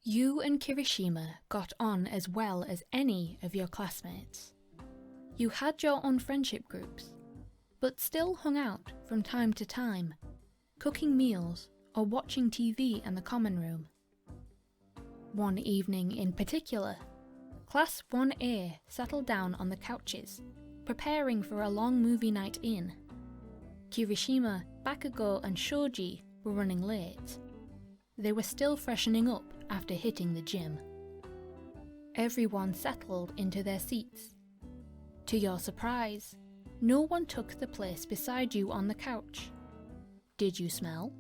You and Kirishima got on as well as any of your classmates. You had your own friendship groups, but still hung out from time to time, cooking meals or watching TV in the common room. One evening in particular, Class 1A settled down on the couches, preparing for a long movie night in. Kirishima, Bakugo and Shoji were running late. They were still freshening up after hitting the gym. Everyone settled into their seats. To your surprise, no one took the place beside you on the couch. Did you smell?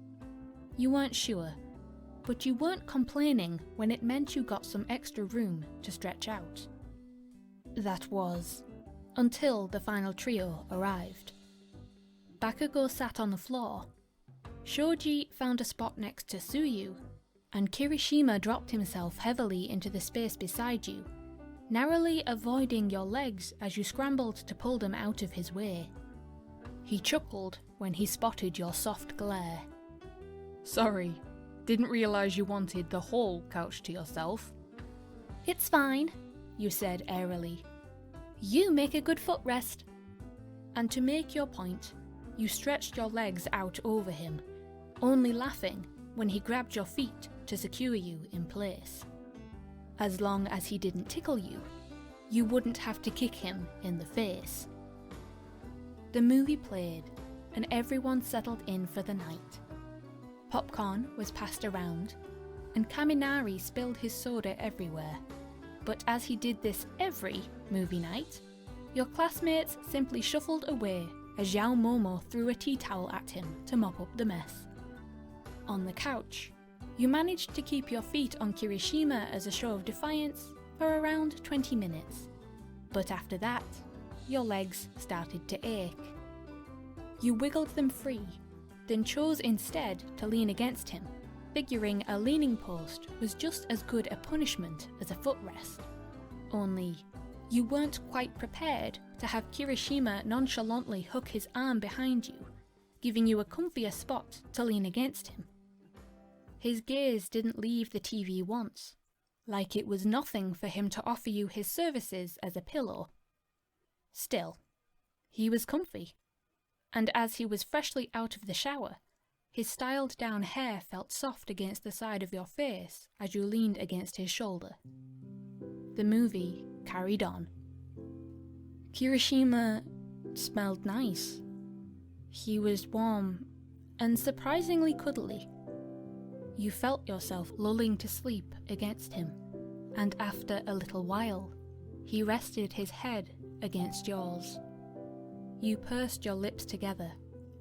You weren't sure, but you weren't complaining when it meant you got some extra room to stretch out. That was, until the final trio arrived. Bakugo sat on the floor, Shoji found a spot next to Tsuyu, and Kirishima dropped himself heavily into the space beside you, narrowly avoiding your legs as you scrambled to pull them out of his way. He chuckled when he spotted your soft glare. "Sorry, didn't realise you wanted the whole couch to yourself." "It's fine," you said airily. "You make a good footrest." And to make your point, you stretched your legs out over him, only laughing when he grabbed your feet to secure you in place. As long as he didn't tickle you, you wouldn't have to kick him in the face. The movie played, and everyone settled in for the night. Popcorn was passed around, and Kaminari spilled his soda everywhere. But as he did this every movie night, your classmates simply shuffled away as Xiao Momo threw a tea towel at him to mop up the mess. On the couch, you managed to keep your feet on Kirishima as a show of defiance for around 20 minutes. But after that, your legs started to ache. You wiggled them free, then chose instead to lean against him, figuring a leaning post was just as good a punishment as a footrest. Only, you weren't quite prepared to have Kirishima nonchalantly hook his arm behind you, giving you a comfier spot to lean against him. His gaze didn't leave the TV once, like it was nothing for him to offer you his services as a pillow. Still, he was comfy, and as he was freshly out of the shower, his styled down hair felt soft against the side of your face as you leaned against his shoulder. The movie carried on. Kirishima smelled nice. He was warm and surprisingly cuddly. You felt yourself lulling to sleep against him, and after a little while, he rested his head against yours. You pursed your lips together,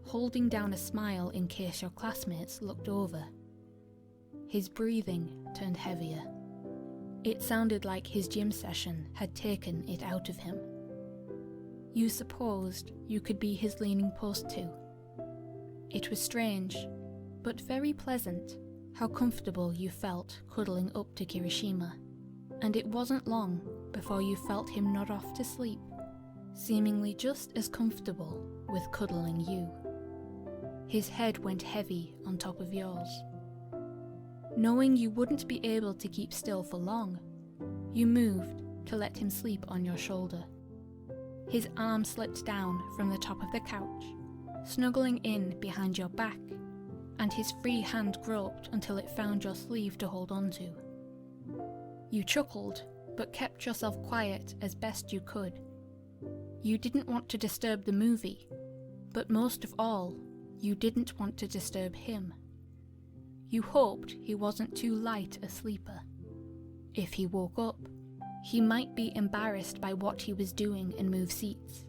holding down a smile in case your classmates looked over. His breathing turned heavier. It sounded like his gym session had taken it out of him. You supposed you could be his leaning post too. It was strange, but very pleasant, how comfortable you felt cuddling up to Kirishima, and it wasn't long before you felt him nod off to sleep, seemingly just as comfortable with cuddling you. His head went heavy on top of yours. Knowing you wouldn't be able to keep still for long, you moved to let him sleep on your shoulder. His arm slipped down from the top of the couch, snuggling in behind your back, and his free hand groped until it found your sleeve to hold onto. You chuckled, but kept yourself quiet as best you could. You didn't want to disturb the movie, but most of all, you didn't want to disturb him. You hoped he wasn't too light a sleeper. If he woke up, he might be embarrassed by what he was doing and move seats.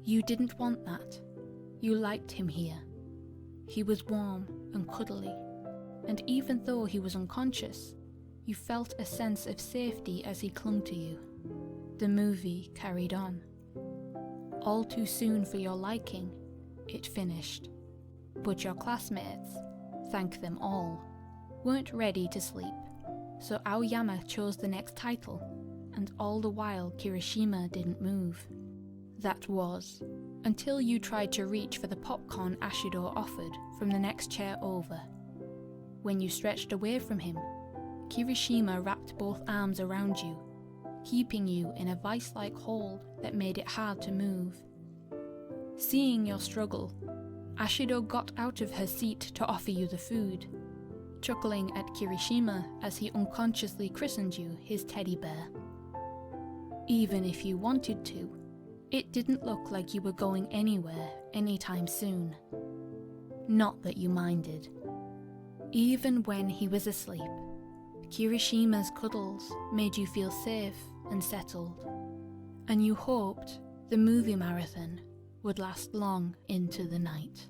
You didn't want that. You liked him here. He was warm and cuddly, and even though he was unconscious, you felt a sense of safety as he clung to you. The movie carried on. All too soon for your liking, it finished. But your classmates, thank them all, weren't ready to sleep, so Aoyama chose the next title, and all the while Kirishima didn't move. That was, until you tried to reach for the popcorn Ashido offered from the next chair over. When you stretched away from him, Kirishima wrapped both arms around you, keeping you in a vice-like hold that made it hard to move. Seeing your struggle, Ashido got out of her seat to offer you the food, chuckling at Kirishima as he unconsciously christened you his teddy bear. Even if you wanted to, it didn't look like you were going anywhere anytime soon. Not that you minded. Even when he was asleep, Kirishima's cuddles made you feel safe and settled, and you hoped the movie marathon would last long into the night.